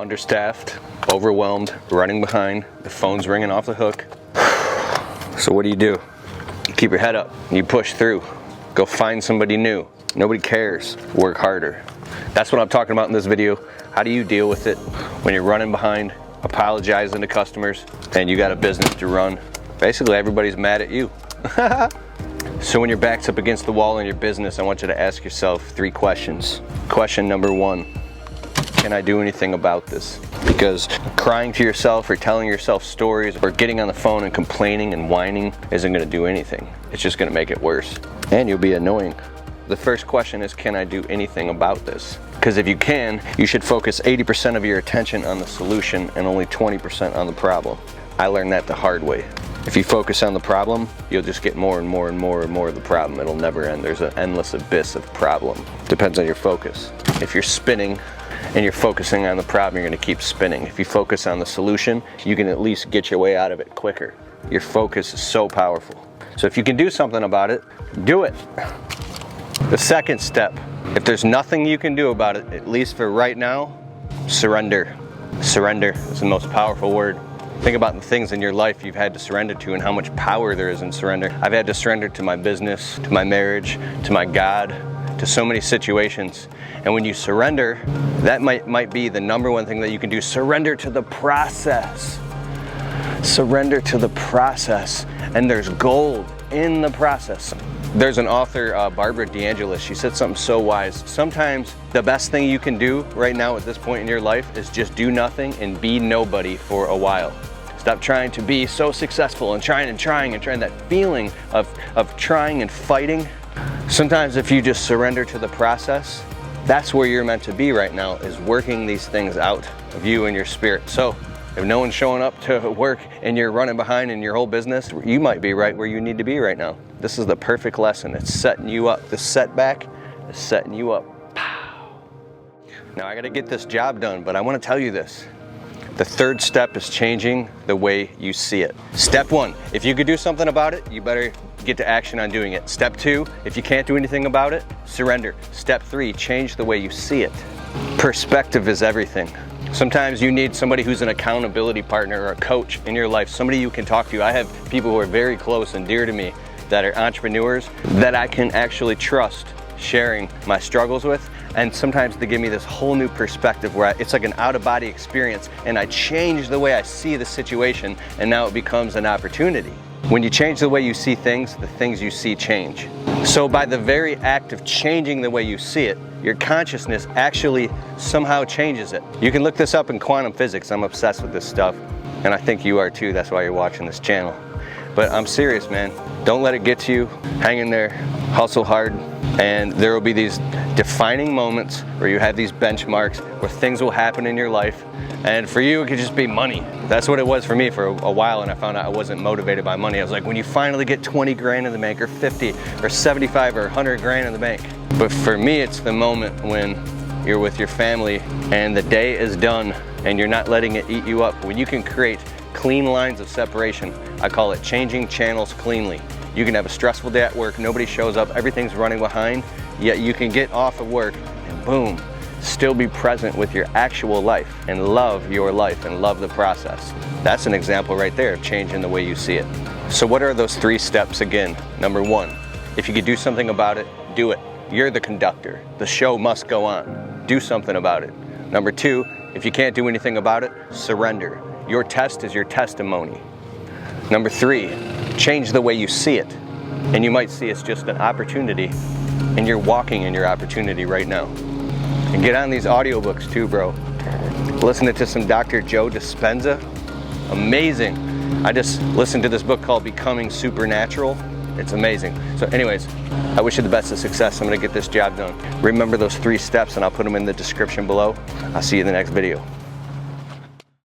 understaffed, overwhelmed, running behind, the phone's ringing off the hook. So what do? You keep your head up, you push through, go find somebody new. Nobody cares, work harder. That's what I'm talking about in this video. How do you deal with it when you're running behind, apologizing to customers, and you got a business to run? Basically, everybody's mad at you. So when your back's up against the wall in your business, I want you to ask yourself 3 questions. Question number 1, can I do anything about this? Because crying to yourself or telling yourself stories or getting on the phone and complaining and whining isn't gonna do anything. It's just gonna make it worse. And you'll be annoying. The first question is, can I do anything about this? Because if you can, you should focus 80% of your attention on the solution and only 20% on the problem. I learned that the hard way. If you focus on the problem, you'll just get more and more and more and more of the problem. It'll never end. There's an endless abyss of problem. Depends on your focus. If you're spinning and you're focusing on the problem, you're gonna keep spinning. If you focus on the solution, you can at least get your way out of it quicker. Your focus is so powerful. So if you can do something about it, do it. The second step, if there's nothing you can do about it, at least for right now, surrender. Surrender is the most powerful word. Think about the things in your life you've had to surrender to and how much power there is in surrender. I've had to surrender to my business, to my marriage, to my God, to so many situations. And when you surrender, that might be the number one thing that you can do. Surrender to the process. Surrender to the process. And there's gold in the process. There's an author, Barbara DeAngelis, she said something so wise. Sometimes the best thing you can do right now at this point in your life is just do nothing and be nobody for a while. Stop trying to be so successful and trying, that feeling of trying and fighting. Sometimes if you just surrender to the process, that's where you're meant to be right now, is working these things out of you and your spirit. So if no one's showing up to work and you're running behind in your whole business, you might be right where you need to be right now. This is the perfect lesson. It's setting you up. The setback is setting you up. Pow. Now I gotta get this job done, but I wanna tell you this. The third step is changing the way you see it. Step 1, if you could do something about it, you better get to action on doing it. Step 2, if you can't do anything about it, surrender. Step 3, change the way you see it. Perspective is everything. Sometimes you need somebody who's an accountability partner or a coach in your life, somebody you can talk to. I have people who are very close and dear to me that are entrepreneurs that I can actually trust sharing my struggles with, and sometimes they give me this whole new perspective where it's like an out-of-body experience, and I change the way I see the situation, and now it becomes an opportunity. When you change the way you see things, the things you see change. So by the very act of changing the way you see it, your consciousness actually somehow changes it. You can look this up in quantum physics. I'm obsessed with this stuff, and I think you are too. That's why you're watching this channel. But I'm serious, man. Don't let it get to you. Hang in there, hustle hard, and there will be these defining moments where you have these benchmarks where things will happen in your life. And for you, it could just be money. That's what it was for me for a while, and I found out I wasn't motivated by money. I was like, when you finally get 20 grand in the bank, or 50, or 75, or 100 grand in the bank. But for me, it's the moment when you're with your family and the day is done and you're not letting it eat you up. When you can create clean lines of separation, I call it changing channels cleanly. You can have a stressful day at work, nobody shows up, everything's running behind, yet you can get off of work and boom, still be present with your actual life and love your life and love the process. That's an example right there of changing the way you see it. So what are those 3 steps again? Number 1, if you could do something about it, do it. You're the conductor. The show must go on. Do something about it. Number 2, if you can't do anything about it, surrender. Your test is your testimony. Number 3, change the way you see it. And you might see it's just an opportunity, and you're walking in your opportunity right now. And get on these audiobooks too, bro. Listening to some Dr. Joe Dispenza, amazing. I just listened to this book called Becoming Supernatural. It's amazing. So anyways, I wish you the best of success. I'm gonna get this job done. Remember those 3 steps, and I'll put them in the description below. I'll see you in the next video.